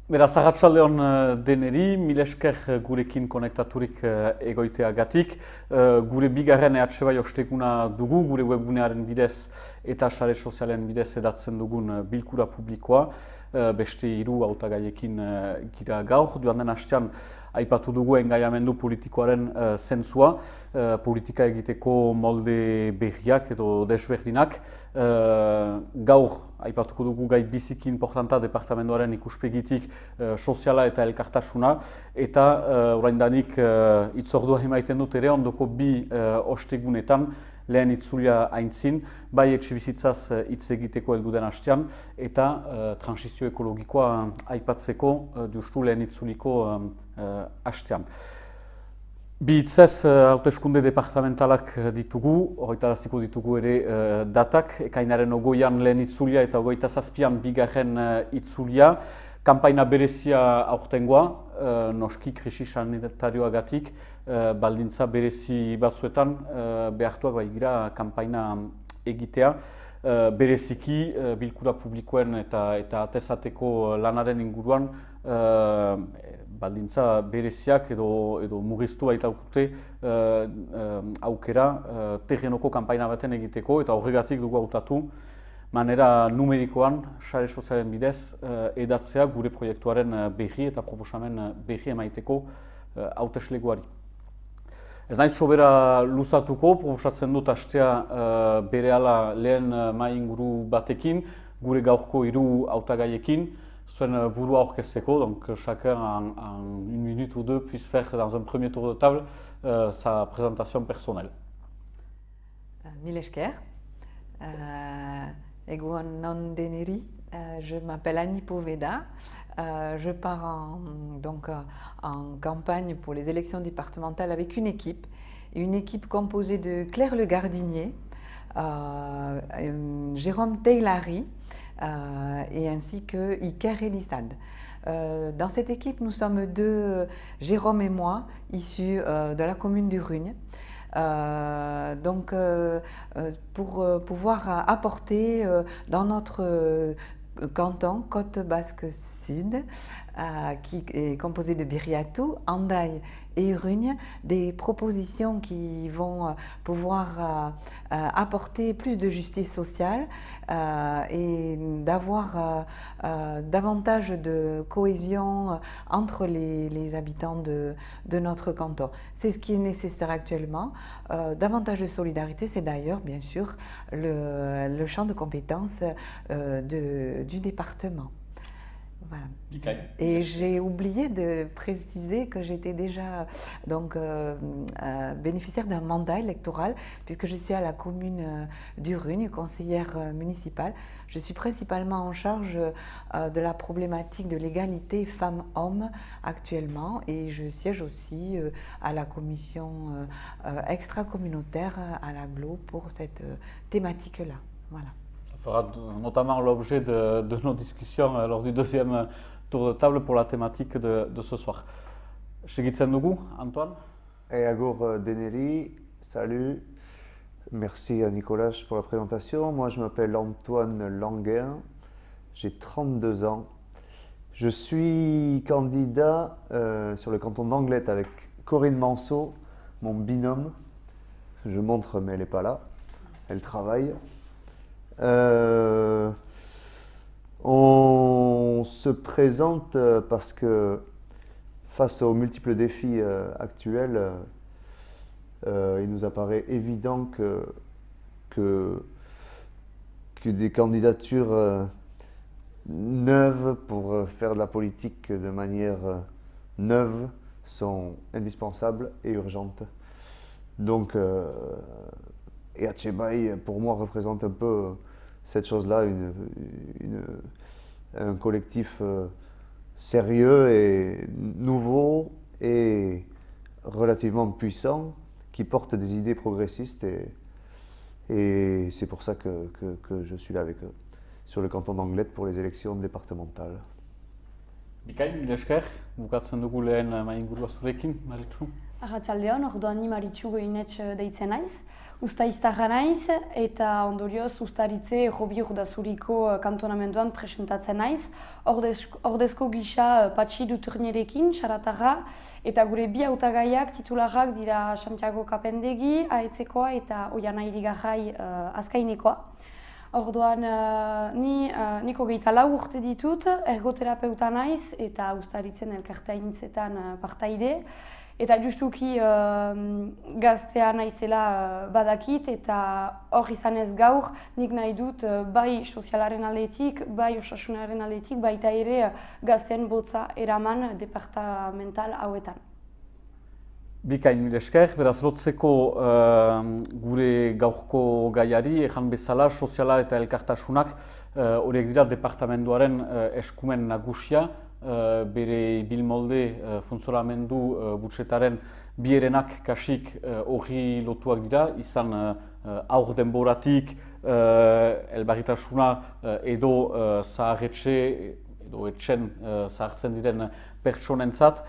Beraz, arratsaldeon deneri, mil esker gurekin konektaturik egoiteagatik. Gure bigarren EHB osteguna dugu, gure webgunearen bidez eta sare sozialen bidez edatzen dugun bilkura publikoa. Beste 3 hautagaiekin gira gaur. Joan den astean aipatu dugu engaiamendu politikoaren zentzua, politika egiteko molde berriak edo desberdinak. Gaur aipatuko dugu gai biziki importanta departamentoaren ikuspegitik soziala eta elkartasuna, eta oraindanik hitzordua emaiten dut ere ondoko 2 ostegunetan, lehen itzulia aintzin, bai etxebizitzaz hitz egiteko heldu den hastean, eta transizio ekologikoa aipatzeko justu lehen itzuliko hastean. Bi hitzez hauteskunde departamentalak ditugu, horretaraziko ditugu ere datak, ekainaren 20an lehen itzulia eta 27an bigarren itzulia. Kanpaina berezia aurtengoa, noski krisi sanitarioagatik, baldintza berezi batzuetan behartuak baigira kanpaina egitea. Bereziki bilkura publikoen eta atezateko lanaren inguruan baldintza bereziak edo murriztu baitaukute aukera terrenoko kanpaina baten egiteko, eta horregatik dugu hautatu manera numerikoan, sare sozialen bidez, edatzea gure proiektuaren berri eta proposamen berri emaiteko hautesleguari. Ez naiz sobera luzatuko, proposatzen dut hastea berehala lehen mahai inguru batekin, gure gaurko 3 hautagaiekin, zuen burua aurkezteko, donc chacun en 1 minute ou 2 puisse faire dans un premier tour de table sa présentation personnelle. Mil esker. Egunon non deneri, je m'appelle Annie Poveda, je pars en campagne pour les élections départementales avec une équipe composée de Claire Le Gardinier, Jérôme Teilhari et ainsi que Iker Elissad. Dans cette équipe, nous sommes 2, Jérôme et moi, issus de la commune du Rugne. Pour pouvoir apporter dans notre canton, Côte Basque Sud, qui est composé de Biriatou, Andaille et Rugne, des propositions qui vont pouvoir apporter plus de justice sociale et d'avoir davantage de cohésion entre les habitants de notre canton. C'est ce qui est nécessaire actuellement. Davantage de solidarité, c'est d'ailleurs bien sûr le champ de compétences du département. Voilà. Et j'ai oublié de préciser que j'étais déjà bénéficiaire d'un mandat électoral, puisque je suis à la commune du Rugne, conseillère municipale. Je suis principalement en charge de la problématique de l'égalité femmes-hommes actuellement, et je siège aussi à la commission extra-communautaire à l'AGLO pour cette thématique-là. Voilà. Fera notamment l'objet de nos discussions lors du 2e tour de table pour la thématique de ce soir. Segitzen dugu, Antoine. Et Agour Deneri, salut. Merci à Nicolas pour la présentation. Moi, je m'appelle Antoine Languin, j'ai 32 ans. Je suis candidat sur le canton d'Anglet avec Corinne Manceau, mon binôme. Je montre, mais elle n'est pas là, elle travaille. On se présente parce que face aux multiples défis actuels, il nous apparaît évident que des candidatures neuves pour faire de la politique de manière neuve sont indispensables et urgentes. Donc, EHB pour moi représente un peu cette chose-là, un collectif sérieux et nouveau et relativement puissant qui porte des idées progressistes, et c'est pour ça que je suis là avec eux sur le canton d'Anglet pour les élections départementales. Bikain, mil esker, bukatzen dugu lehen maingurua zurekin, Maritxu. Arratsaldeon, orduan ni Maritxu Goinetx deitzen naiz. Uztaiztarra naiz, eta ondorioz Uztaritze Errobi Urdazuriko kantonamenduan presentatzen naiz. Ordezko gisa Patxi Duturnierekin, Xaratarra, eta gure bi hautagaiak titularrak dira Santiago Kapendegi, Aetzekoa eta Oiana Irigarai Azkainekoa. Orduan, nik 24 urte ditut, ergoterapeuta naiz eta Uztaritzen elkarteainitzetan partaide. Eta justuki gaztea naizela badakit eta hor izanez gaur nik nahi dut bai sozialaren aldetik, bai osasunaren aldetik, baita ere gazteen botza eraman departamental hauetan. Bikain mil esker, beraz lotzeko gure gaurko gaiari, ejan bezala, soziala eta elkartasunak horiek dira departamenduaren eskumen nagusia, bere bilmolde funtzionamendu budjetaren bierenak kasik hori lotuak dira, izan aur denboratik, elbarritasuna edo zaharretxe, edo etxen zahartzen diren pertsonentzat,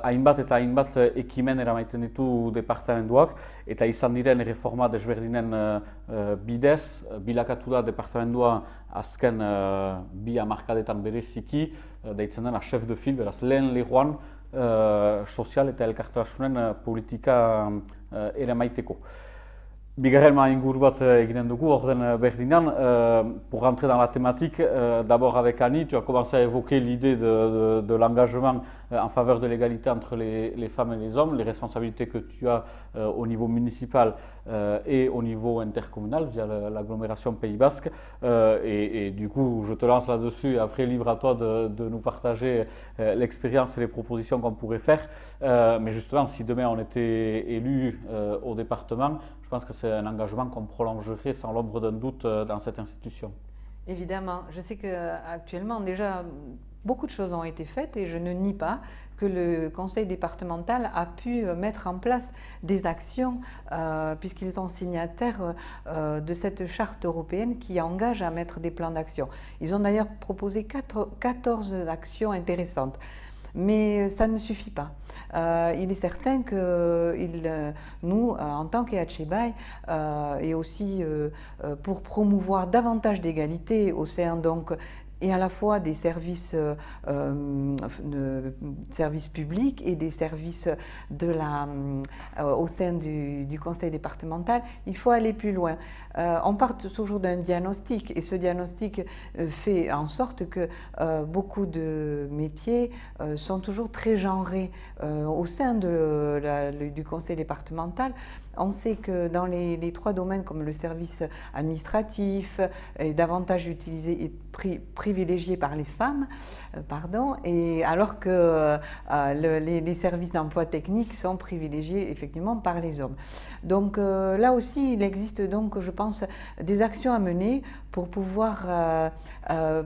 hainbat eta hainbat ekimen eramaiten ditu departamenduak, eta izan diren reforma desberdinen bidez, bilakatu da departamendua azken bi hamarkadetan bereziki, deitzen dena chef de file, beraz lehen lehuan sozial eta elkartasunen politika eramaiteko. Bigarren inguru bat eginen dugu, orden berdinan, pour rentrer dans la thématique, d'abord avec Annie, tu as commencé à évoquer l'idée de l'engagement en faveur de l'égalité entre les femmes et les hommes, les responsabilités que tu as au niveau municipal et au niveau intercommunal via l'agglomération Pays Basque. Et du coup, je te lance là-dessus et après, libre à toi de nous partager l'expérience et les propositions qu'on pourrait faire. Mais justement, si demain on était élu au département, je pense que c'est un engagement qu'on prolongerait sans l'ombre d'un doute dans cette institution. Évidemment, je sais qu'actuellement déjà beaucoup de choses ont été faites et je ne nie pas que le conseil départemental a pu mettre en place des actions puisqu'ils sont signataires de cette charte européenne qui engage à mettre des plans d'action. Ils ont d'ailleurs proposé 14 actions intéressantes. Mais ça ne suffit pas. Il est certain que nous, en tant qu'EHEBAI, et aussi pour promouvoir davantage d'égalité au sein donc et à la fois des services, services publics et des services au sein du conseil départemental, il faut aller plus loin. On part toujours d'un diagnostic et ce diagnostic fait en sorte que beaucoup de métiers sont toujours très genrés au sein du conseil départemental. On sait que dans les trois domaines comme le service administratif est davantage utilisé et privilégié par les femmes, et alors que les services d'emploi technique sont privilégiés effectivement par les hommes. Donc là aussi, il existe donc, je pense, des actions à mener pour pouvoir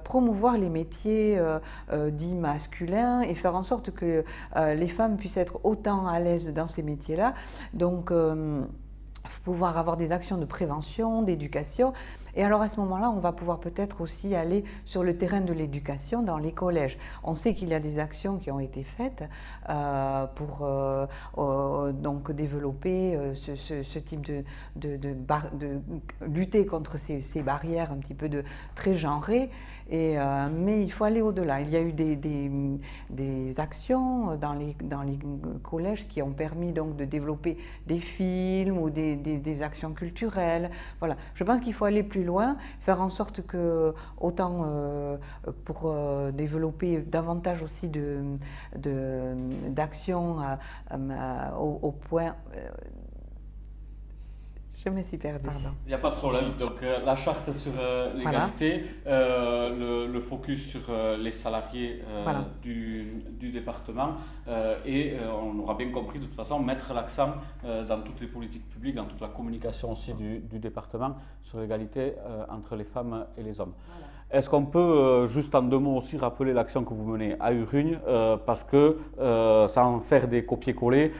promouvoir les métiers dits masculins et faire en sorte que les femmes puissent être autant à l'aise dans ces métiers-là. Donc, pouvoir avoir des actions de prévention, d'éducation. Et alors à ce moment-là, on va pouvoir peut-être aussi aller sur le terrain de l'éducation dans les collèges. On sait qu'il y a des actions qui ont été faites pour donc développer ce type de lutter contre ces barrières un petit peu très genrées. Mais il faut aller au-delà. Il y a eu des actions dans les collèges qui ont permis donc de développer des films ou des actions culturelles. Voilà. Je pense qu'il faut aller plus loin, faire en sorte que, autant pour développer davantage aussi d'actions au point... Je me suis perdue. Il n'y a pas de problème. Donc la charte sur l'égalité, voilà. Le focus sur les salariés voilà. du département et on aura bien compris de toute façon mettre l'accent dans toutes les politiques publiques, dans toute la communication aussi du département sur l'égalité entre les femmes et les hommes. Voilà. Est-ce qu'on peut, juste en 2 mots aussi, rappeler l'action que vous menez à Urugne parce que sans faire des copier-coller,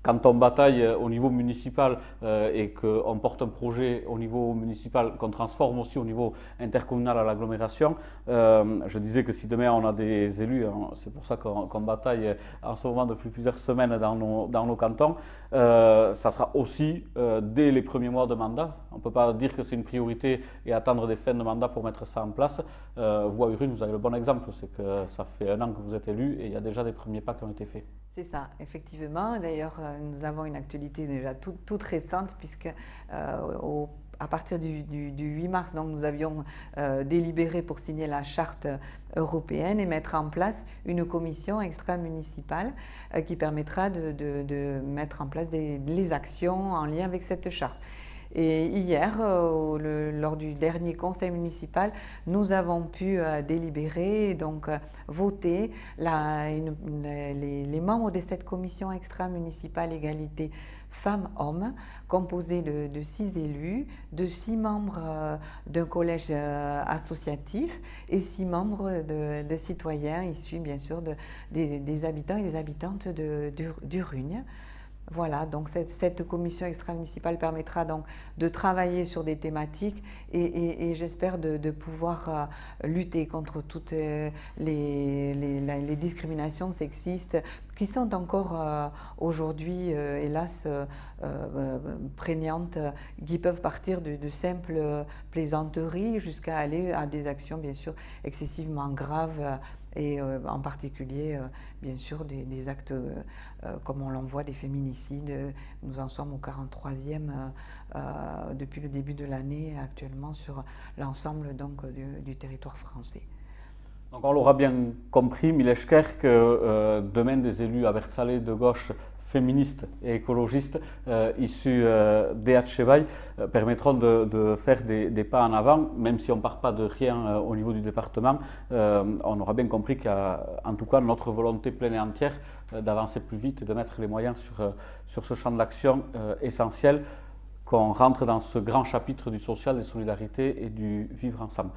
quand on bataille au niveau municipal et qu'on porte un projet au niveau municipal, qu'on transforme aussi au niveau intercommunal à l'agglomération, je disais que si demain on a des élus, hein, c'est pour ça qu'on bataille en ce moment depuis plusieurs semaines dans nos cantons, ça sera aussi dès les premiers mois de mandat. On ne peut pas dire que c'est une priorité et attendre des fins de mandat pour mettre ça en place. Vous, à Urune, vous avez le bon exemple, c'est que ça fait 1 an que vous êtes élu et il y a déjà des premiers pas qui ont été faits. C'est ça, effectivement. D'ailleurs, nous avons une actualité déjà toute récente puisque à partir du 8 mars, donc, nous avions délibéré pour signer la charte européenne et mettre en place une commission extra-municipale qui permettra de mettre en place les actions en lien avec cette charte. Et hier, lors du dernier conseil municipal, nous avons pu délibérer et donc voter les membres de cette commission extra-municipale égalité femmes-hommes, composée de 6 élus, de 6 membres d'un collège associatif et 6 membres de citoyens issus bien sûr des habitants et des habitantes d'Urugne. Voilà, donc cette commission extra-municipale permettra donc de travailler sur des thématiques et j'espère de pouvoir lutter contre toutes les discriminations sexistes qui sont encore aujourd'hui, hélas, prégnantes, qui peuvent partir de simples plaisanteries jusqu'à aller à des actions bien sûr excessivement graves et en particulier, bien sûr, des actes, comme on l'en voit, des féminicides. Nous en sommes au 43e depuis le début de l'année actuellement sur l'ensemble donc du territoire français. Donc on l'aura bien compris, Mileshker, que demain des élus à Bersalé de gauche féministes et écologistes issus d'EH permettront de faire des pas en avant, même si on ne part pas de rien au niveau du département. On aura bien compris qu'il y a en tout cas notre volonté pleine et entière d'avancer plus vite et de mettre les moyens sur ce champ d'action essentiel, qu'on rentre dans ce grand chapitre du social, des solidarités et du vivre ensemble.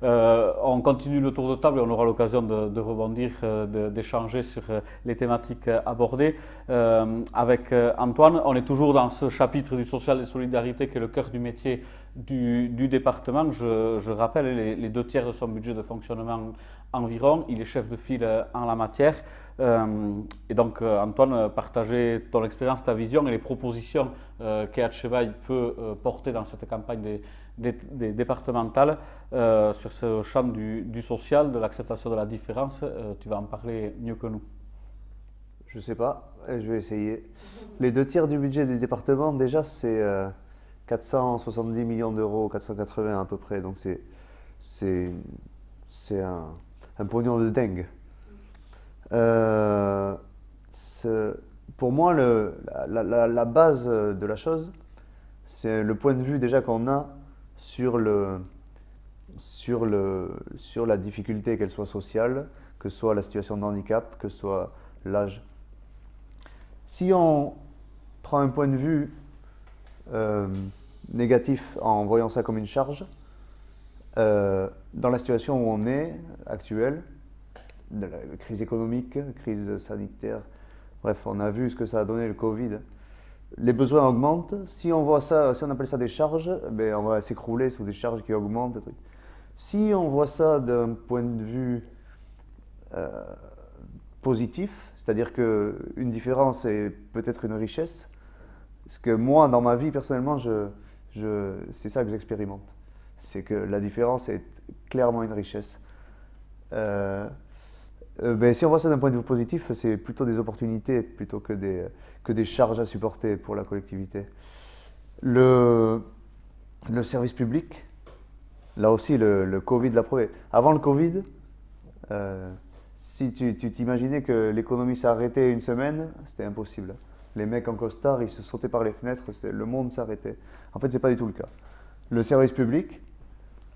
On continue le tour de table et on aura l'occasion de rebondir, d'échanger sur les thématiques abordées. Avec Antoine, on est toujours dans ce chapitre du social et solidarité qui est le cœur du métier du département. Je rappelle les 2 tiers de son budget de fonctionnement environ. Il est chef de file en la matière. Et donc, Antoine, partager ton expérience, ta vision et les propositions qu'EH peut porter dans cette campagne des départementales sur ce champ du social, de l'acceptation de la différence. Tu vas en parler mieux que nous. Je ne sais pas, je vais essayer. Les 2 tiers du budget des départements, déjà, c'est 470 millions d'euros, 480 à peu près. Donc, c'est un pognon de dingue. Pour moi, la base de la chose, c'est le point de vue déjà qu'on a sur la difficulté, qu'elle soit sociale, que ce soit la situation de handicap, que ce soit l'âge. Si on prend un point de vue négatif en voyant ça comme une charge, dans la situation où on est actuelle, de la crise économique, crise sanitaire, bref, on a vu ce que ça a donné le Covid. Les besoins augmentent. Si on voit ça, si on appelle ça des charges, ben on va s'écrouler sous des charges qui augmentent. Si on voit ça d'un point de vue positif, c'est-à-dire qu'une différence est peut-être une richesse, parce que moi, dans ma vie, personnellement, c'est ça que j'expérimente. C'est que la différence est clairement une richesse. Si on voit ça d'un point de vue positif, c'est plutôt des opportunités plutôt que des charges à supporter pour la collectivité. Le service public, là aussi le Covid l'a prouvé. Avant le Covid, si tu t'imaginais que l'économie s'arrêtait une semaine, c'était impossible. Les mecs en costard, ils se sautaient par les fenêtres, le monde s'arrêtait. En fait, ce n'est pas du tout le cas. Le service public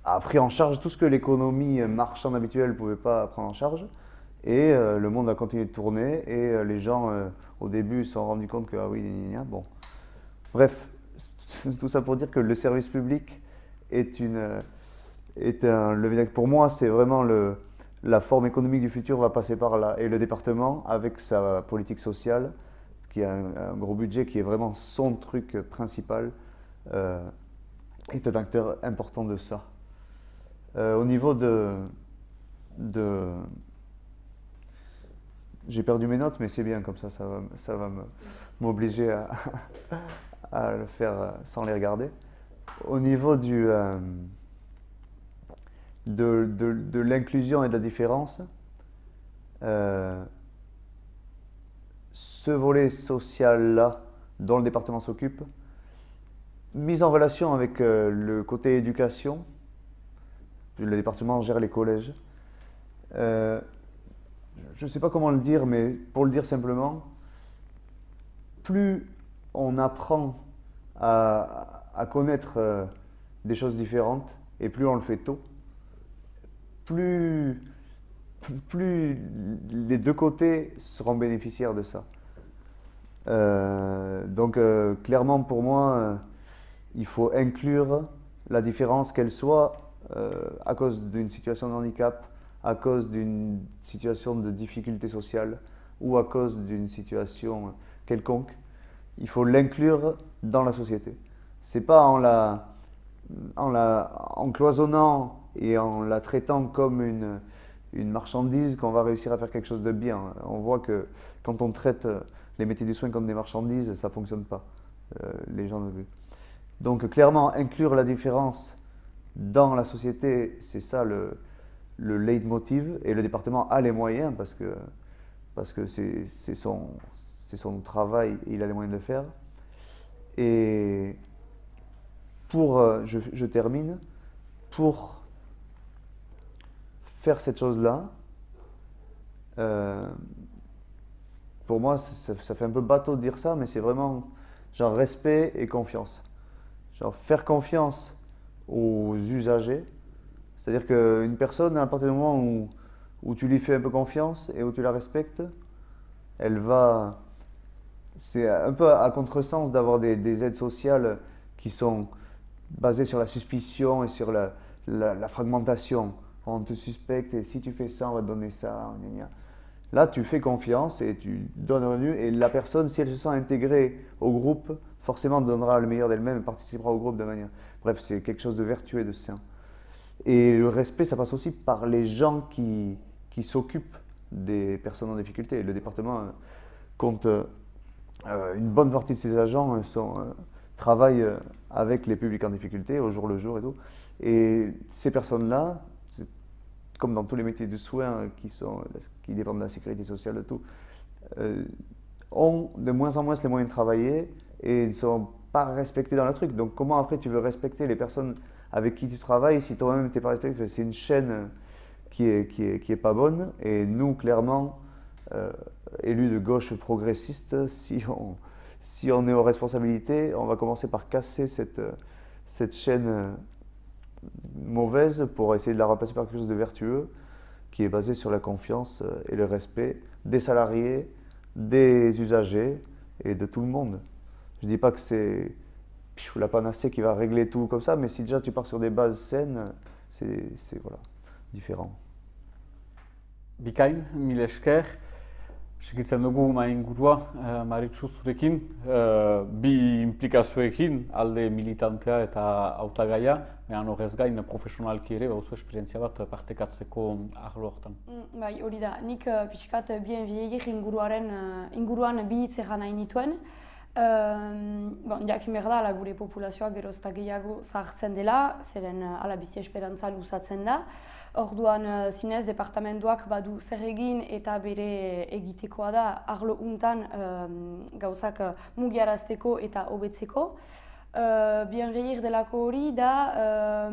a pris en charge tout ce que l'économie marchande habituelle ne pouvait pas prendre en charge. Et le monde a continué de tourner et les gens, au début, se sont rendus compte que, ah oui, bon. Bref, tout ça pour dire que le service public est un levier. Pour moi, c'est vraiment la forme économique du futur va passer par là. Et le département, avec sa politique sociale, qui a un gros budget, qui est vraiment son truc principal, est un acteur important de ça. Au niveau j'ai perdu mes notes, mais c'est bien, comme ça va m'obliger à le faire sans les regarder. Au niveau de l'inclusion et de la différence, ce volet social-là, dont le département s'occupe, mis en relation avec le côté éducation, le département gère les collèges. Je ne sais pas comment le dire, mais pour le dire simplement, plus on apprend à connaître des choses différentes, et plus on le fait tôt, plus les deux côtés seront bénéficiaires de ça. Donc clairement pour moi, il faut inclure la différence, qu'elle soit à cause d'une situation de handicap, à cause d'une situation de difficulté sociale ou à cause d'une situation quelconque. Il faut l'inclure dans la société. C'est pas en cloisonnant et en la traitant comme une marchandise qu'on va réussir à faire quelque chose de bien. On voit que quand on traite les métiers du soin comme des marchandises, ça ne fonctionne pas. Les gens ne veulent. Donc clairement, inclure la différence dans la société, c'est ça le leitmotiv, et le département a les moyens parce que c'est son travail et il a les moyens de le faire. Et je termine, pour faire cette chose-là, pour moi ça fait un peu bateau de dire ça, mais c'est vraiment genre respect et confiance. Genre faire confiance aux usagers, c'est-à-dire qu'une personne, à partir du moment où tu lui fais un peu confiance et où tu la respectes, elle va... C'est un peu à contresens d'avoir des aides sociales qui sont basées sur la suspicion et sur la fragmentation. On te suspecte et si tu fais ça, on va te donner ça. Gna gna. Là, tu fais confiance et tu donnes un revenu, et la personne, si elle se sent intégrée au groupe, forcément donnera le meilleur d'elle-même et participera au groupe de manière... Bref, c'est quelque chose de vertueux et de sain. Et le respect, ça passe aussi par les gens qui s'occupent des personnes en difficulté. Le département compte une bonne partie de ses agents travaillent avec les publics en difficulté au jour le jour et tout. Et ces personnes-là, comme dans tous les métiers de soins qui dépendent de la sécurité sociale, de tout, ont de moins en moins les moyens de travailler et ne sont pas respectés dans le truc. Donc comment après tu veux respecter les personnes avec qui tu travailles si toi-même tu n'es pas respecté? C'est une chaîne qui est pas bonne. Et nous, clairement, élus de gauche progressiste, si on est aux responsabilités, on va commencer par casser cette chaîne mauvaise pour essayer de la remplacer par quelque chose de vertueux qui est basé sur la confiance et le respect des salariés, des usagers et de tout le monde. Je ne dis pas que c'est la panacée qui va régler tout comme ça, mais si déjà tu pars sur des bases saines, c'est voilà, différent. Bikain, mil esker. Segitzen dugu ingurua, Maritxu zurekin, bi implikazioekin, alde militantea eta hautagaia, baina horrez gain profesionalki ere, bauzu esperientzia bat partekatzeko arlo hortan. Bai, hori da, nik pixkat bien vieillir inguruan bi hitz egan nahi nituen. Jakin behar da, gure populazioa geroz eta gehiago zahartzen dela, zeren ala bizi esperantza luzatzen da. Orduan, zinez, departamentuak badu zer egin eta bere egitekoa da arlo untan gauzak mugiarazteko eta hobetzeko. Bien vieillir delako hori da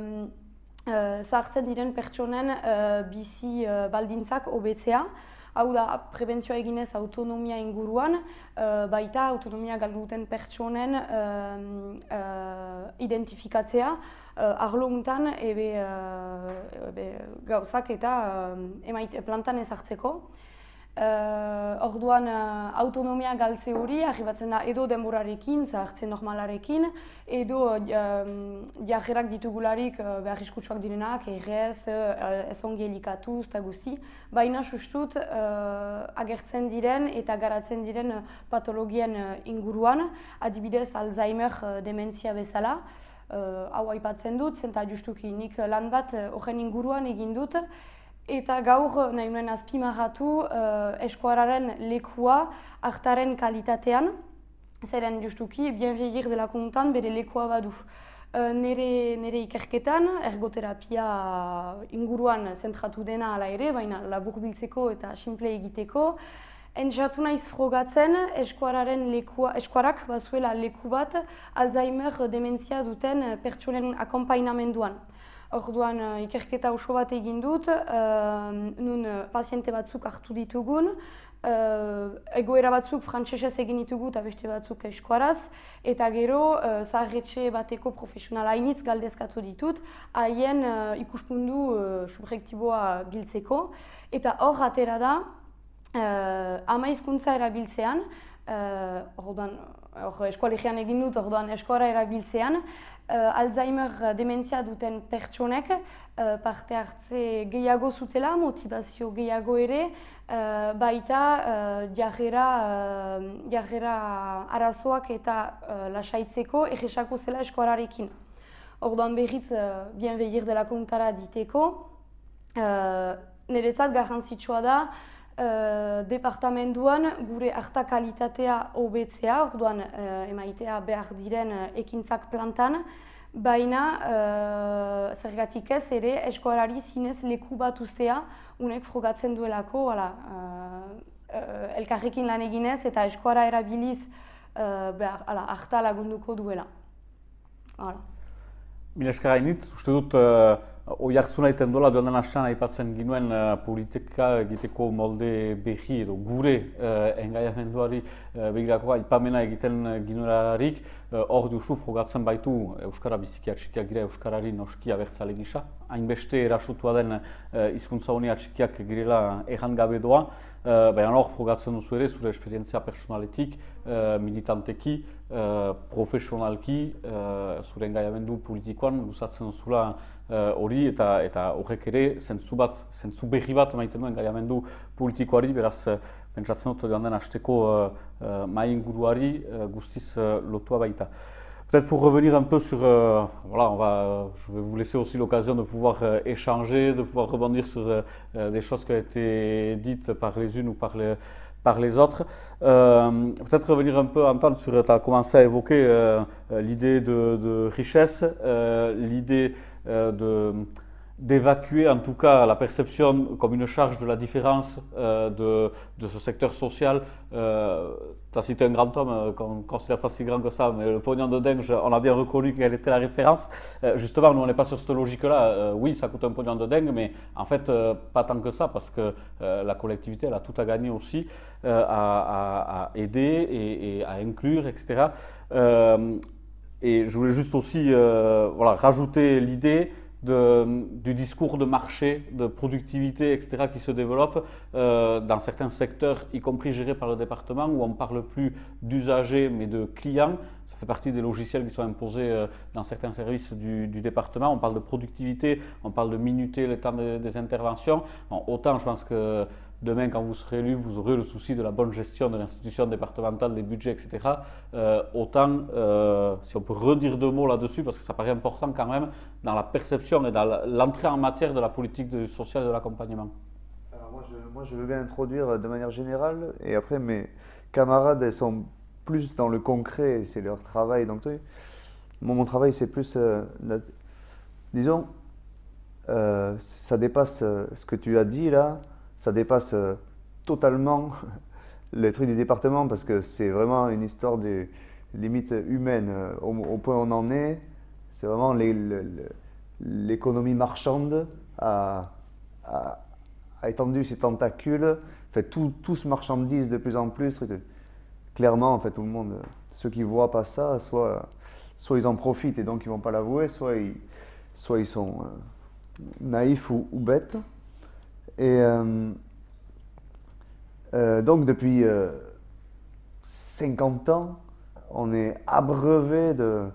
zahartzen diren pertsonen bizi baldintzak hobetzea. Hau da, prebentzioa eginez autonomia inguruan, baita autonomia galdu duten pertsonen identifikatzea, arlo untan gauzak eta plantan ezartzeko. Orduan autonomia galtze hori arribatzen da edo denborarekin, zahartzen normalarekin, edo jarrerak ditugularik beharrizkutsuak direnak, errez, ez ongi elikatuz eta guzti. Baina sustut agertzen diren eta garatzen diren patologien inguruan, adibidez Alzheimer dementzia bezala, hau aipatzen dut, zenta justuki nik lan bat horren inguruan egin dut, eta gaur nahi nuen azpimarratu eskuararen lekua artaren kalitatean, zeren justuki Bienveillir de la Contan bere lekua badu. Nere ikerketan, ergoterapia inguruan zentratu dena ala ere, baina laburbiltzeko eta simple egiteko, entzatu naiz frogatzen eskuarak bazuela leku bat Alzheimer dementzia duten pertsonen akonpainamenduan. Orduan ikerketa oso bat egin dut, nun paziente batzuk hartu ditugun, egoera batzuk frantsesez egin ditugu eta beste batzuk eskuaraz, eta gero zaharretxe bateko profesionala hainitz galdezkatu ditut, haien ikuspundu subjektiboa biltzeko, eta hor atera da, ama hizkuntza erabiltzean, eskualegian egin dut, orduan eskuara erabiltzean, Alzheimer dementzia duten pertsonek parte hartze gehiago zutela, motivazio gehiago ere, baita jarrera arazoak eta lasaitzeko egesako zela eskuararekin. Orduan berriz Bienveillir de la Contara diteko, niretzat garrantzitsua da departamentuan gure arta kalitatea hobetzea, orduan emaitea behar diren ekintzak plantan, baina zergatik ez ere eskuarari zinez leku bat uztea unek frogatzen duelako, elkarrekin lan eginez eta eskuara erabiliz arta lagunduko duela. Mila esker hainitz, uste dut oihartzuna egiten duela duan den astean aipatzen ginuen politika egiteko molde berri edo gure engaiamenduari begirako aipamena egiten ginuelarik, hor duzu frogatzen baitu Euskara bizikiak txikiak gira Euskarari noski abertzale gisa. Hainbeste erasutua den hizkuntza honi txikiak girela erran gabe doa, baina hor frogatzen duzu ere zure esperientzia personaletik, militanteki, profesionalki, zure engaiamendu politikoan luzatzen duzula hori eta horrek ere zentzu berri bat emaiten du engaiamendu politikoari, beraz pentsatzen dut joan den hasteko mahai inguruari guztiz lotua baita. Peut-être pour revenir un peu sur, je vais vous laisser aussi l'occasion de pouvoir échanger, de pouvoir rebondir sur des choses qui ont été dites par les unes ou par les autres. Peut-être revenir un peu, Antoine, sur, tu as commencé à évoquer l'idée de richesse, l'idée d'évacuer en tout cas la perception comme une charge de la différence de ce secteur social. Tu as cité un grand homme qu'on ne considère pas si grand que ça, mais le pognon de dingue, on a bien reconnu quelle était la référence. Justement, nous on n'est pas sur cette logique-là. Oui, ça coûte un pognon de dingue, mais en fait, pas tant que ça, parce que la collectivité, elle a tout à gagner aussi à aider et à inclure, etc. Et je voulais juste aussi rajouter l'idée du discours de marché, de productivité, etc. qui se développe dans certains secteurs, y compris gérés par le département, où on ne parle plus d'usagers mais de clients. Ça fait partie des logiciels qui sont imposés dans certains services du département. On parle de productivité, on parle de minuter le temps des interventions. Bon, autant je pense que demain, quand vous serez élu, vous aurez le souci de la bonne gestion de l'institution départementale, des budgets, etc. Autant, si on peut redire deux mots là-dessus, parce que ça paraît important quand même, dans la perception et dans l'entrée en matière de la politique sociale et de l'accompagnement. Alors moi, je veux bien introduire de manière générale, et après mes camarades, elles sont plus dans le concret, c'est leur travail. Donc, mon travail, c'est plus, disons, ça dépasse ce que tu as dit là. Ça dépasse totalement les trucs du département parce que c'est vraiment une histoire de limite humaine. Au point où on en est, c'est vraiment l'économie marchande a étendu ses tentacules. En fait, tout se marchandise de plus en plus. Clairement, en fait, tout le monde, ceux qui ne voient pas ça, soit ils en profitent et donc ils ne vont pas l'avouer, soit ils sont naïfs ou bêtes. Et Donc depuis 50 ans, on est abreuvé de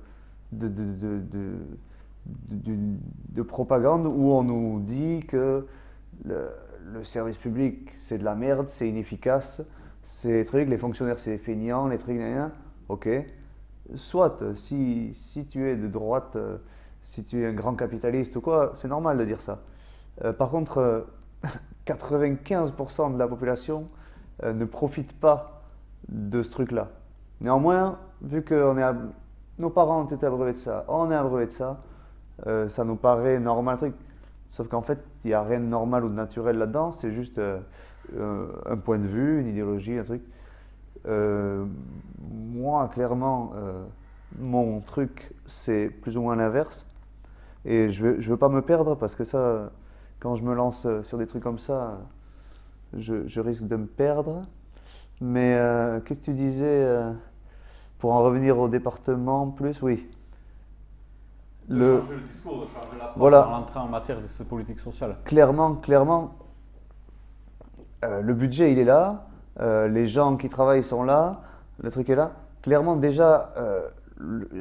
propagande où on nous dit que le service public c'est de la merde, c'est inefficace, c'est trucs, les fonctionnaires c'est des feignants, les trucs, ok. Soit, si tu es de droite, si tu es un grand capitaliste ou quoi, c'est normal de dire ça. Par contre, 95% de la population ne profite pas de ce truc-là. Néanmoins, vu que nos parents ont été abreuvés de ça, on est abreuvé de ça, ça nous paraît normal truc. Sauf qu'en fait, il n'y a rien de normal ou de naturel là-dedans, c'est juste un point de vue, une idéologie, un truc. Moi, clairement, mon truc, c'est plus ou moins l'inverse. Et je veux pas me perdre parce que ça, quand je me lance sur des trucs comme ça, je risque de me perdre. Mais qu'est-ce que tu disais pour en revenir au département plus, oui. De changer le discours, de changer l'approche voilà. En entrant en matière de cette politique sociale. Clairement, le budget il est là, les gens qui travaillent sont là, le truc est là. Clairement déjà,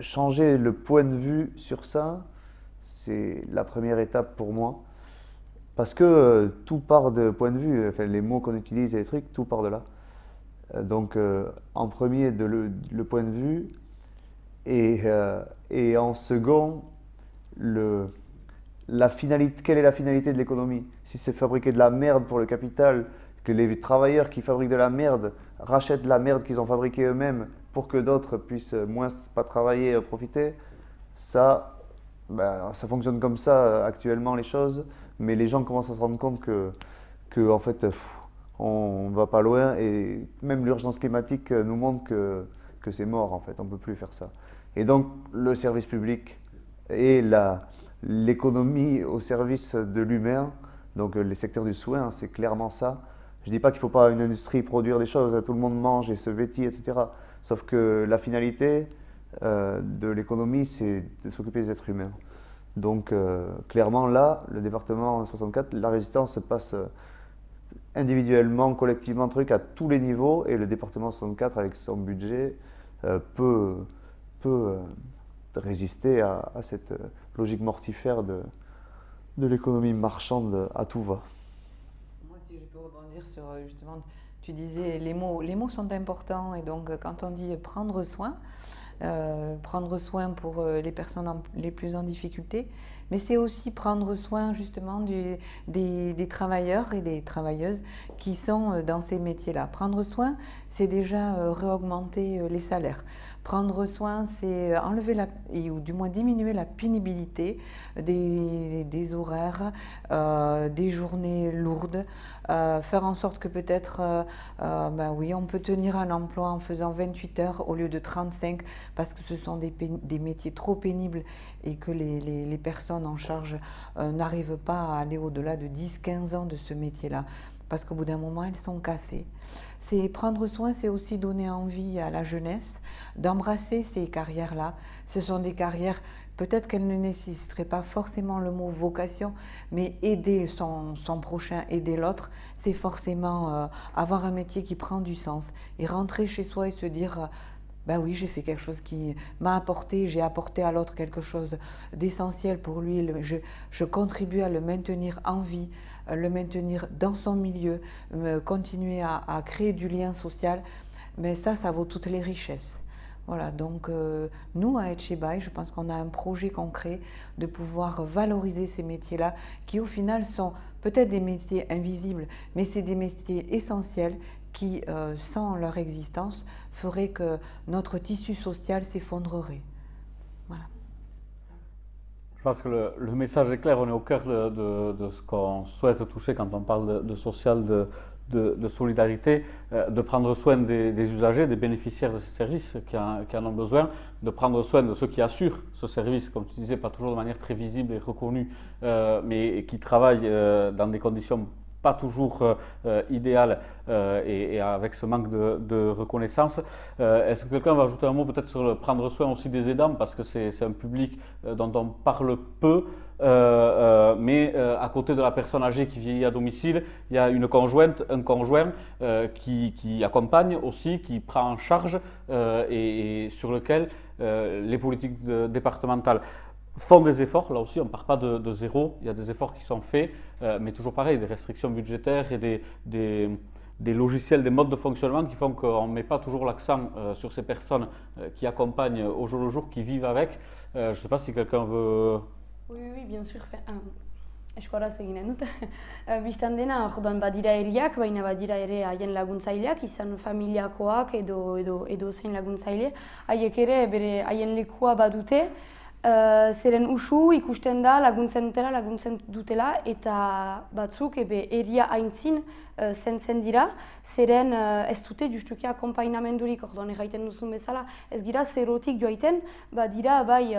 changer le point de vue sur ça, c'est la première étape pour moi. Parce que tout part de point de vue, enfin, les mots qu'on utilise et les trucs, tout part de là. Donc en premier le point de vue et en second quelle est la finalité de l'économie? Si c'est fabriquer de la merde pour le capital, que les travailleurs qui fabriquent de la merde rachètent de la merde qu'ils ont fabriquée eux-mêmes pour que d'autres puissent moins pas travailler et profiter, ça fonctionne comme ça actuellement les choses, mais les gens commencent à se rendre compte que en fait on va pas loin et même l'urgence climatique nous montre que c'est mort en fait, on peut plus faire ça. Et donc le service public et l'économie au service de l'humain, donc les secteurs du soin, c'est clairement ça. Je dis pas qu'il faut pas une industrie produire des choses, tout le monde mange et se vêtit, etc. Sauf que la finalité de l'économie, c'est de s'occuper des êtres humains. Donc clairement là, le département 64, la résistance se passe individuellement, collectivement, truc à tous les niveaux, et le département 64 avec son budget peut résister à cette logique mortifère de l'économie marchande à tout va. Moi, si je peux rebondir sur justement, tu disais les mots sont importants, et donc quand on dit prendre soin pour les personnes les plus en difficulté, mais c'est aussi prendre soin justement des travailleurs et des travailleuses qui sont dans ces métiers-là. Prendre soin, c'est déjà réaugmenter les salaires. Prendre soin, c'est enlever ou du moins diminuer la pénibilité des horaires, des journées lourdes, faire en sorte que peut-être, oui, on peut tenir un emploi en faisant 28 heures au lieu de 35 parce que ce sont des métiers trop pénibles et que les personnes en charge n'arrivent pas à aller au-delà de 10-15 ans de ce métier-là parce qu'au bout d'un moment, elles sont cassées. C'est prendre soin, c'est aussi donner envie à la jeunesse d'embrasser ces carrières-là. Ce sont des carrières, peut-être qu'elles ne nécessiteraient pas forcément le mot vocation, mais aider son prochain, aider l'autre, c'est forcément avoir un métier qui prend du sens et rentrer chez soi et se dire ben oui, j'ai fait quelque chose qui m'a apporté, j'ai apporté à l'autre quelque chose d'essentiel pour lui, je contribue à le maintenir en vie, le maintenir dans son milieu, continuer à créer du lien social, mais ça vaut toutes les richesses. Voilà, donc nous à Etchebaye, je pense qu'on a un projet concret de pouvoir valoriser ces métiers-là qui au final sont peut-être des métiers invisibles, mais c'est des métiers essentiels qui, sans leur existence, feraient que notre tissu social s'effondrerait. Voilà. Je pense que le message est clair, on est au cœur de ce qu'on souhaite toucher quand on parle de social, de solidarité, de prendre soin des usagers, des bénéficiaires de ces services qui en ont besoin, de prendre soin de ceux qui assurent ce service, comme tu disais, pas toujours de manière très visible et reconnue, mais qui travaillent dans des conditions pas toujours idéal et avec ce manque de reconnaissance. Est-ce que quelqu'un va ajouter un mot peut-être sur prendre soin aussi des aidants, parce que c'est un public dont on parle peu, mais à côté de la personne âgée qui vieillit à domicile, il y a une conjointe, un conjoint qui accompagne aussi, qui prend en charge et sur lequel les politiques départementales font des efforts. Là aussi, on ne part pas de zéro, il y a des efforts qui sont faits, mais toujours pareil, des restrictions budgétaires et des logiciels, des modes de fonctionnement qui font qu'on ne met pas toujours l'accent sur ces personnes qui accompagnent au jour le jour, qui vivent avec. Je ne sais pas si quelqu'un veut... Oui, bien sûr. Eskoraz eginen dut. Bistan dena, orduan badira eriak, baina badira ere haien laguntzaileak, izan familiakoak edo zein laguntzaile. Haiek ere bere haien lekua badute, zeren usu ikusten da laguntzen dutela eta batzuk eria aintzin zentzen dira, zeren ez dute justuki akompainamendurik, orduan erraiten duzun bezala, ez gira zerotik joaiten, badira bai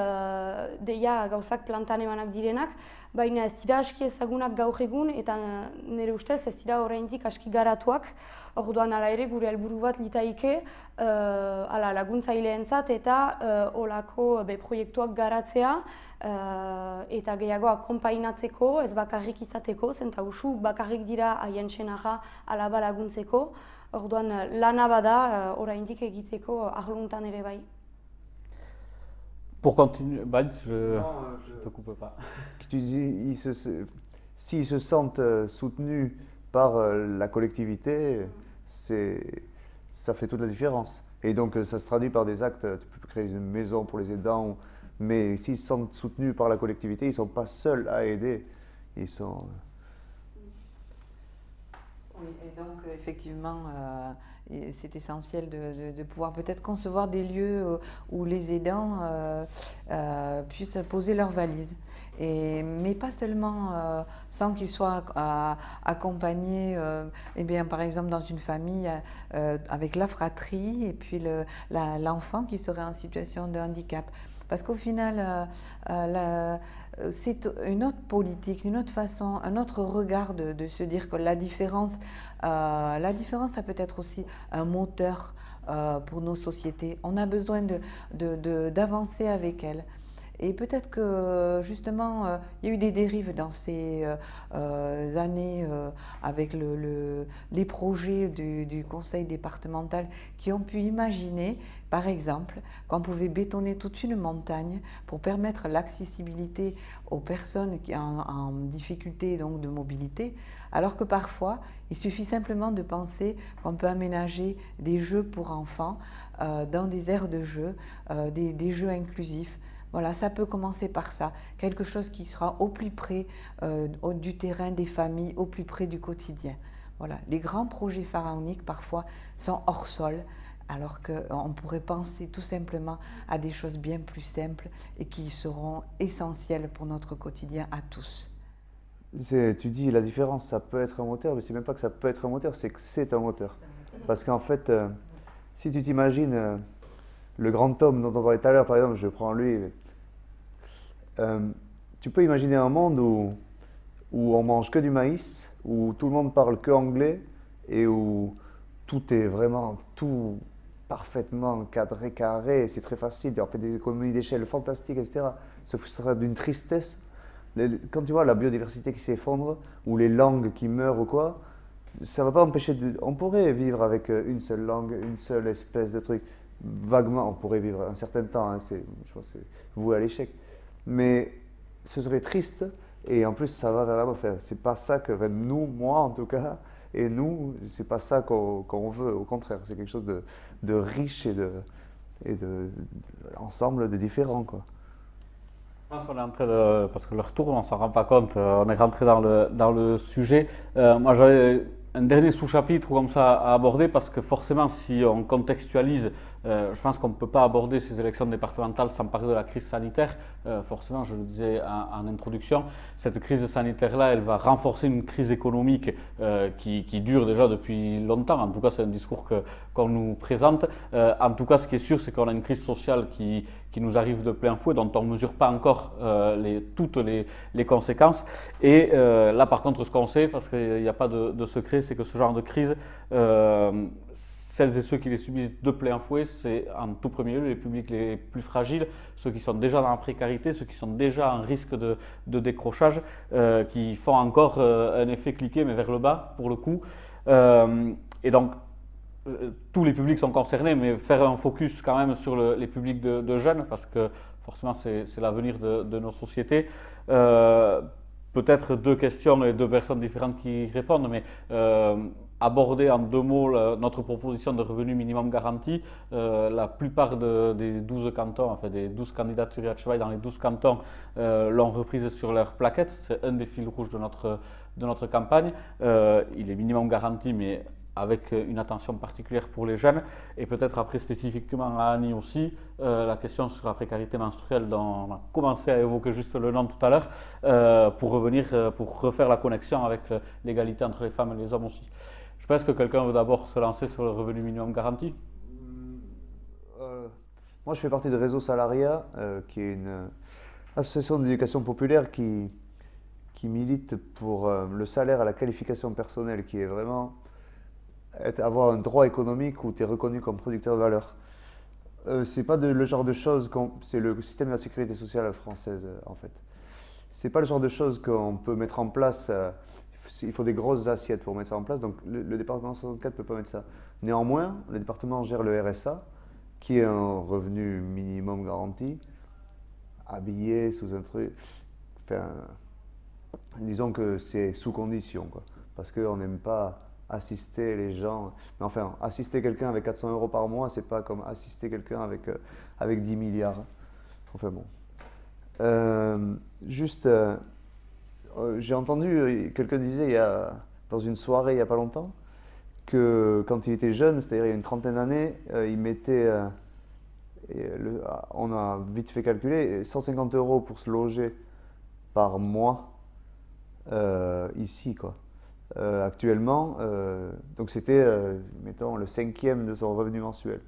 deia gauzak plantan emanak direnak, baina ez dira aski ezagunak gaur egun eta nire ustez ez dira oraindik aski garatuak. Orduan ala ere gure helburu bat litaike laguntzaileentzat eta olako proiektuak garatzea eta gehiago akonpainatzeko, ez bakarrik izateko, zenta usu bakarrik dira haien senarra alaba laguntzeko. Orduan lana bada oraindik egiteko arluntan ere bai. Pour continuer, je te coupe pas. Tu dis, s'ils se sentent soutenus par la collectivité, ça fait toute la différence. Et donc ça se traduit par des actes, tu peux créer une maison pour les aidants, mais s'ils se sentent soutenus par la collectivité, ils ne sont pas seuls à aider. Ils sont... Oui, et donc effectivement, c'est essentiel de pouvoir peut-être concevoir des lieux où les aidants puissent poser leurs valises. Mais pas seulement sans qu'ils soient accompagnés, par exemple dans une famille avec la fratrie et puis l'enfant qui serait en situation de handicap. Parce qu'au final, c'est une autre politique, une autre façon, un autre regard de se dire que la différence, ça peut être aussi un moteur pour nos sociétés. On a besoin d'avancer avec elles. Et peut-être que justement, il y a eu des dérives dans ces années avec les projets du conseil départemental qui ont pu imaginer, par exemple, qu'on pouvait bétonner toute une montagne pour permettre l'accessibilité aux personnes qui en difficulté donc, de mobilité, alors que parfois, il suffit simplement de penser qu'on peut aménager des jeux pour enfants dans des aires de jeu, des jeux inclusifs. Voilà, ça peut commencer par ça, quelque chose qui sera au plus près du terrain des familles, au plus près du quotidien. Voilà, les grands projets pharaoniques parfois sont hors sol, alors qu'on pourrait penser tout simplement à des choses bien plus simples et qui seront essentielles pour notre quotidien à tous. Tu dis la différence, ça peut être un moteur, mais c'est même pas que ça peut être un moteur, c'est que c'est un moteur. Parce qu'en fait, si tu t'imagines le grand homme dont on parlait tout à l'heure, par exemple, je prends lui, tu peux imaginer un monde où on mange que du maïs, où tout le monde parle que anglais et où tout est vraiment tout parfaitement cadré, carré, c'est très facile, on fait des économies d'échelle fantastiques, etc. Ce sera d'une tristesse. Quand tu vois la biodiversité qui s'effondre, ou les langues qui meurent ou quoi, ça ne va pas empêcher on pourrait vivre avec une seule langue, une seule espèce de truc. Vaguement, on pourrait vivre un certain temps, hein, je pense que c'est voué à l'échec. Mais ce serait triste, et en plus ça va vers la mort. Enfin, c'est pas ça que nous, moi en tout cas, et nous, c'est pas ça qu'on veut, au contraire, c'est quelque chose de riche et ensemble de différent, quoi. Je pense qu'on est en train de, parce que le retour, on ne s'en rend pas compte, on est rentré dans le sujet. Moi, j'avais un dernier sous-chapitre comme ça à aborder, parce que forcément, si on contextualise, je pense qu'on ne peut pas aborder ces élections départementales sans parler de la crise sanitaire. Forcément, je le disais en introduction, cette crise sanitaire-là, elle va renforcer une crise économique qui dure déjà depuis longtemps. En tout cas, c'est un discours qu'on nous présente. En tout cas, ce qui est sûr, c'est qu'on a une crise sociale qui qui nous arrivent de plein fouet, dont on ne mesure pas encore toutes les conséquences. Et là, par contre, ce qu'on sait, parce qu'il n'y a pas de secret, c'est que ce genre de crise, celles et ceux qui les subissent de plein fouet, c'est en tout premier lieu les publics les plus fragiles, ceux qui sont déjà dans la précarité, ceux qui sont déjà en risque de décrochage, qui font encore un effet cliquet, mais vers le bas, pour le coup. Et donc, tous les publics sont concernés, mais faire un focus quand même sur les publics de jeunes, parce que forcément c'est l'avenir de nos sociétés. Peut-être deux questions et deux personnes différentes qui répondent, mais aborder en deux mots notre proposition de revenu minimum garanti. La plupart des 12 cantons, enfin des 12 candidatures à cheval dans les 12 cantons l'ont reprise sur leur plaquette. C'est un des fils rouges de notre campagne. Il est minimum garanti, mais avec une attention particulière pour les jeunes, et peut-être après spécifiquement à Annie aussi, la question sur la précarité menstruelle dont on a commencé à évoquer juste le nom tout à l'heure, pour refaire la connexion avec l'égalité entre les femmes et les hommes aussi. Je pense que quelqu'un veut d'abord se lancer sur le revenu minimum garanti. Moi je fais partie de Réseau Salariat, qui est une association d'éducation populaire qui milite pour le salaire à la qualification personnelle, qui est vraiment avoir un droit économique où tu es reconnu comme producteur de valeur. C'est pas le genre de choses, c'est le système de la sécurité sociale française en fait. C'est pas le genre de choses qu'on peut mettre en place, il faut des grosses assiettes pour mettre ça en place, donc le département 64 ne peut pas mettre ça. Néanmoins, le département gère le RSA, qui est un revenu minimum garanti, habillé sous un truc, enfin, disons que c'est sous condition, quoi, parce qu'on n'aime pas assister les gens, mais enfin, assister quelqu'un avec 400 € par mois, c'est pas comme assister quelqu'un avec 10 milliards. Enfin bon. J'ai entendu, quelqu'un disait dans une soirée il n'y a pas longtemps, que quand il était jeune, c'est-à-dire il y a une trentaine d'années, il mettait, on a vite fait calculer, 150 € pour se loger par mois ici, quoi. Actuellement, donc c'était, mettons, le 5e de son revenu mensuel,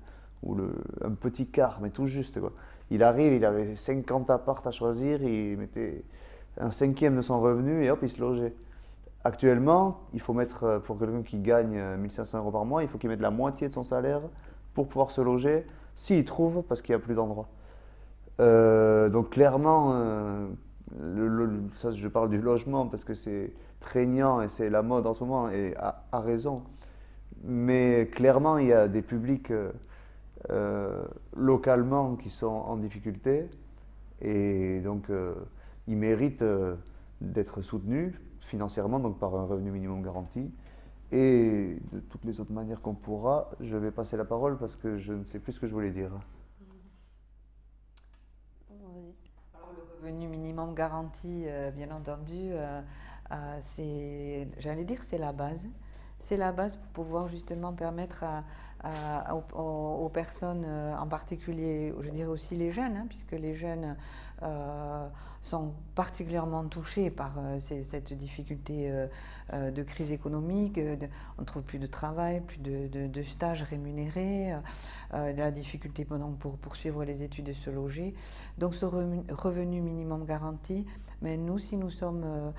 ou un petit quart, mais tout juste, quoi. Il arrive, il avait 50 apparts à choisir, il mettait un 5e de son revenu et hop, il se logeait. Actuellement, il faut mettre, pour quelqu'un qui gagne 1 500 € par mois, il faut qu'il mette la moitié de son salaire pour pouvoir se loger, s'il trouve, parce qu'il n'y a plus d'endroit. Donc clairement, ça je parle du logement parce que c'est prégnant et c'est la mode en ce moment, et à raison. Mais clairement, il y a des publics localement qui sont en difficulté, et donc ils méritent d'être soutenus financièrement, donc par un revenu minimum garanti. Et de toutes les autres manières qu'on pourra, je vais passer la parole parce que je ne sais plus ce que je voulais dire. Alors, le revenu minimum garanti, bien entendu, j'allais dire, c'est la base. C'est la base pour pouvoir justement permettre aux personnes, en particulier, je dirais aussi les jeunes, hein, puisque les jeunes sont particulièrement touchés par cette difficulté de crise économique. On ne trouve plus de travail, plus de stages rémunérés, de la difficulté pour poursuivre les études et se loger. Donc ce revenu minimum garanti, mais nous, si nous sommes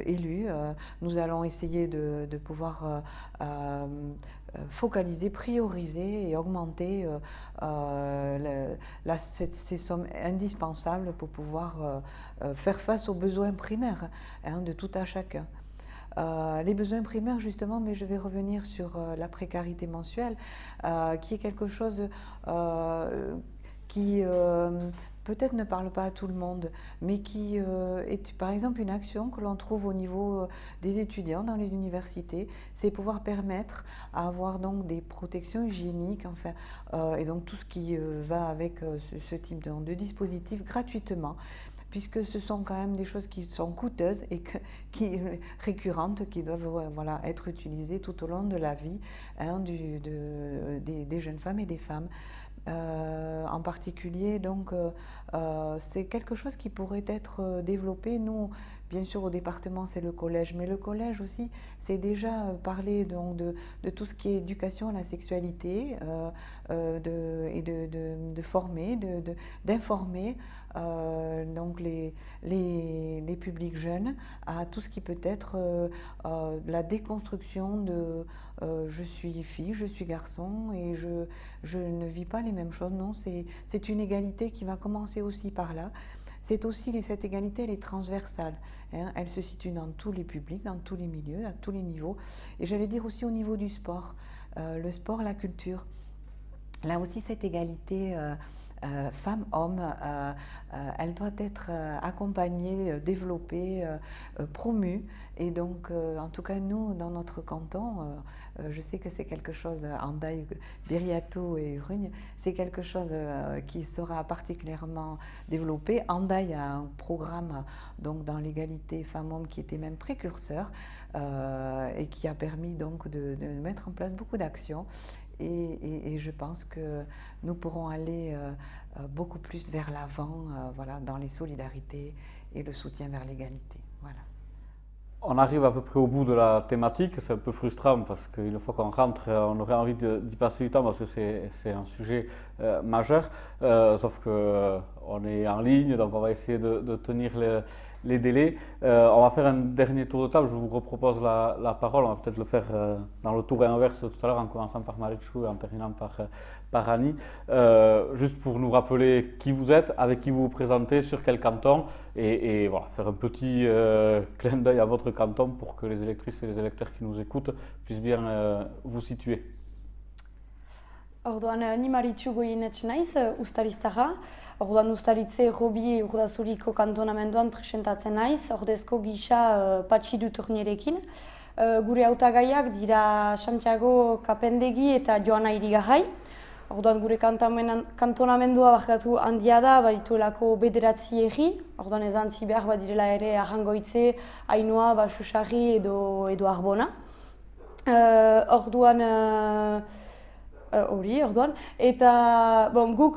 élus, nous allons essayer de pouvoir focaliser, prioriser et augmenter ces sommes indispensables pour pouvoir faire face aux besoins primaires, hein, de tout à chacun. Les besoins primaires, justement, mais je vais revenir sur la précarité mensuelle, qui est quelque chose qui peut-être ne parle pas à tout le monde, mais qui est par exemple une action que l'on trouve au niveau des étudiants dans les universités, c'est pouvoir permettre à avoir donc des protections hygiéniques, enfin, et donc tout ce qui va avec ce type de dispositif gratuitement, puisque ce sont quand même des choses qui sont coûteuses et récurrentes, qui doivent voilà, être utilisées tout au long de la vie, hein, des jeunes femmes et des femmes. En particulier, donc, c'est quelque chose qui pourrait être développé. Nous, bien sûr, au département, c'est le collège, mais le collège aussi, c'est déjà parler donc, de tout ce qui est éducation à la sexualité et de former, d'informer donc les publics jeunes à tout ce qui peut être la déconstruction de je suis fille, je suis garçon et je ne vis pas les mêmes choses. Non, c'est une égalité qui va commencer aussi par là. C'est aussi, cette égalité, elle est transversale. Hein, elle se situe dans tous les publics, dans tous les milieux, à tous les niveaux. Et j'allais dire aussi au niveau du sport. Le sport, la culture. Là aussi, cette égalité femmes-hommes, elle doit être accompagnée, développée, promue. Et donc, en tout cas, nous, dans notre canton, je sais que c'est quelque chose, Andaille, Biriatou et Urugne, c'est quelque chose qui sera particulièrement développé. Andaille a un programme donc, dans l'égalité femmes-hommes qui était même précurseur et qui a permis donc, de mettre en place beaucoup d'actions. Et je pense que nous pourrons aller beaucoup plus vers l'avant voilà, dans les solidarités et le soutien vers l'égalité. Voilà. On arrive à peu près au bout de la thématique, c'est un peu frustrant parce qu'une fois qu'on rentre, on aurait envie d'y passer du temps parce que c'est un sujet majeur, sauf qu'on est en ligne, donc on va essayer de tenir les délais. On va faire un dernier tour de table, je vous repropose la parole, on va peut-être le faire dans le tour inverse tout à l'heure en commençant par Marichou et en terminant par Annie. Juste pour nous rappeler qui vous êtes, avec qui vous vous présentez, sur quel canton et voilà, faire un petit clin d'œil à votre canton pour que les électrices et les électeurs qui nous écoutent puissent bien vous situer. Orduan, ni Maritxu Goienetx naiz, ustariztarra. Orduan, ustaritze Robi Urdazuriko kantonamenduan presentatzen naiz, ordezko gisa Patxi Dutornierekin. Gure hautagaiak dira Santiago Kapendegi eta Joana Irigarai. Orduan, gure kantonamendua barkatu handia da, badituelako 9 herri. Orduan, ez antzi behar badirela ere Arrangoitze, Ainhoa, Basusarri edo Arbona. Orduan, eta guk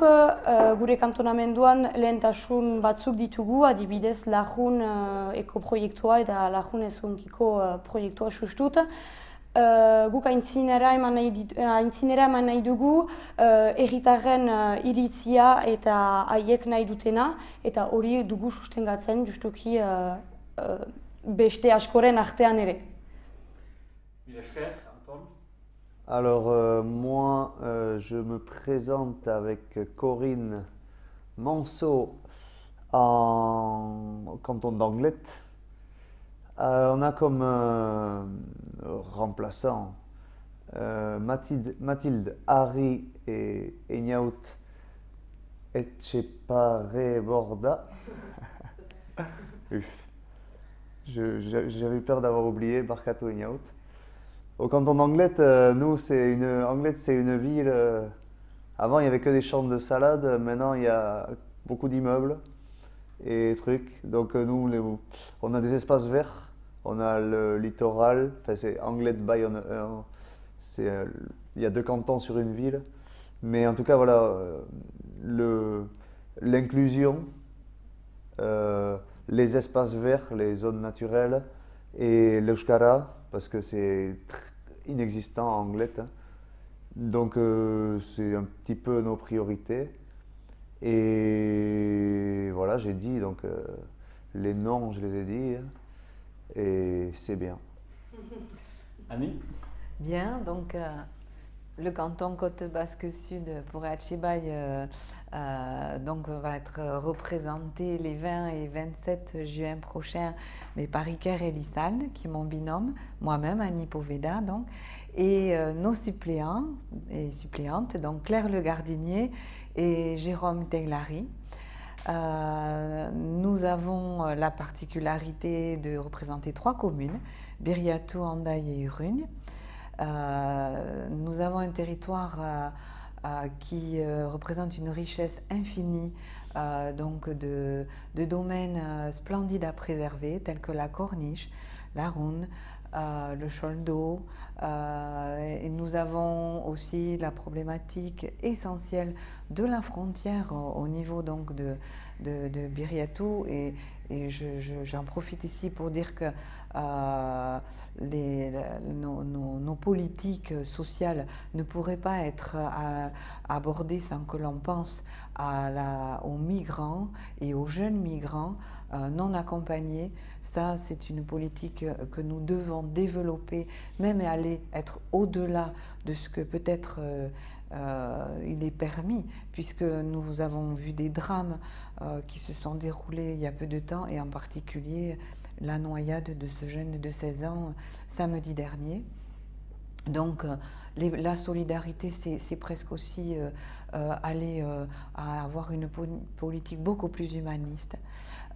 gure kantonamenduan lehentasun batzuk ditugu, adibidez Lajun ekoproiektua eta Lajun ezunkiko proiektua sustut. Guk aintzinera eman nahi dugu herritarren iritzia eta haiek nahi dutena, eta hori dugu sustengatzen justuki beste askoren artean ere. Alors moi, je me présente avec Corinne Manceau au canton d'Anglet. On a comme remplaçant Mathilde Harry et Eñaut Etchepareborda. J'avais peur d'avoir oublié Barcato Eñaut. Au canton d'Anglet, nous, Anglet, c'est une ville. Avant, il n'y avait que des champs de salade. Maintenant, il y a beaucoup d'immeubles et trucs. Donc, nous, on a des espaces verts. On a le littoral. Enfin, c'est Anglet-Bayonne. Il y a 2 cantons sur une ville. Mais en tout cas, voilà, l'inclusion, les espaces verts, les zones naturelles et l'Euskara, parce que c'est inexistant en Anglet. Hein. Donc c'est un petit peu nos priorités. Et voilà, j'ai dit, donc les noms, je les ai dit, hein, et c'est bien. Annie? Bien, donc le canton Côte Basque Sud pour Achibaï donc va être représenté les 20 et 27 juin prochains par Iker Elissalde, qui est mon binôme, moi-même, Annie Poveda, donc, et nos suppléants et suppléantes, donc Claire Le Gardinier et Jérôme Teglari. Nous avons la particularité de représenter 3 communes, Biriatou, Andaille et Urugne. Nous avons un territoire qui représente une richesse infinie donc de domaines splendides à préserver, tels que la Corniche, la Roune, le Choldo. Et nous avons aussi la problématique essentielle de la frontière au niveau donc de Biriatou. Et j'en profite ici pour dire que nos politiques sociales ne pourraient pas être abordées sans que l'on pense aux migrants et aux jeunes migrants non accompagnés. Ça, c'est une politique que nous devons développer, même aller être au-delà de ce que peut-être il est permis, puisque nous avons vu des drames qui se sont déroulés il y a peu de temps, et en particulier la noyade de ce jeune de 16 ans samedi dernier. Donc la solidarité, c'est presque aussi aller à avoir une politique beaucoup plus humaniste.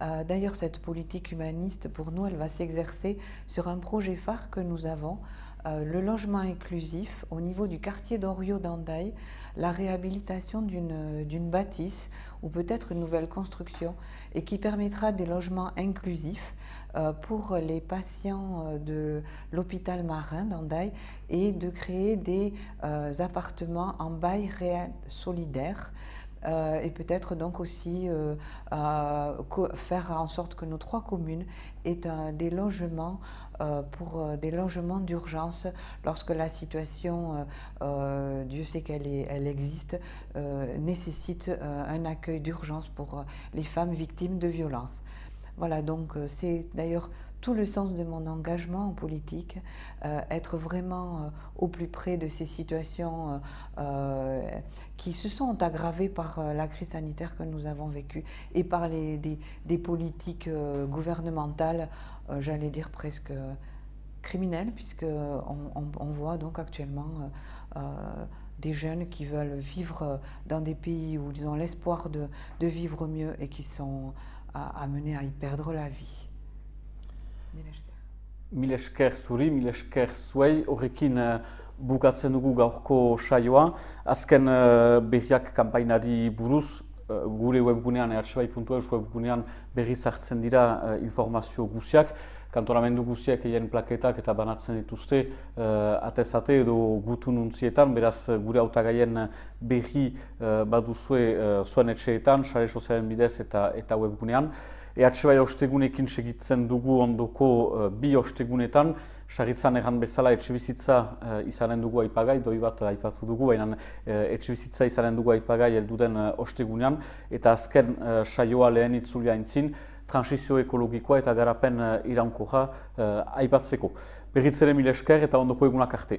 D'ailleurs, cette politique humaniste, pour nous, elle va s'exercer sur un projet phare que nous avons, le logement inclusif au niveau du quartier d'Orio d'Andaï, la réhabilitation d'une bâtisse ou peut-être une nouvelle construction, et qui permettra des logements inclusifs pour les patients de l'hôpital marin d'Andaï, et de créer des appartements en bail réel solidaire. Et peut-être donc aussi faire en sorte que nos 3 communes aient des logements pour des logements d'urgence lorsque la situation, Dieu sait qu'elle existe, nécessite un accueil d'urgence pour les femmes victimes de violences. Voilà, donc c'est d'ailleurs tout le sens de mon engagement en politique, être vraiment au plus près de ces situations qui se sont aggravées par la crise sanitaire que nous avons vécue, et par des politiques gouvernementales, j'allais dire presque criminelles, puisqu'on voit donc actuellement des jeunes qui veulent vivre dans des pays où ils ont l'espoir de vivre mieux, et qui sont amenés à y perdre la vie. Mil esker zuri, mil esker zuei, horrekin bukatzen dugu gaurko saioa. Azken berriak kanpainari buruz, gure webgunean, ehatxebai.eus webgunean berriz hartzen dira informazio guziak. Kantonamendu guziak egin plaketak eta banatzen dituzte atezate edo gutununtzietan, beraz gure hautagaien berri baduzue zuen etxeetan, sare sozialen bidez eta webgunean. Ehatxebai ostegunekin segitzen dugu ondoko 2 ostegunetan, sarritzan erran bezala etxebizitza izanen dugu aipagai, doi bat aipatu dugu, baina etxebizitza izanen dugu aipagai helduden ostegunean, eta azken saioa lehen itzulia aintzin, transizio ekologikoa eta garapen iraunkorra aipatzeko. Berriz ere mil esker eta ondoko egunak arte.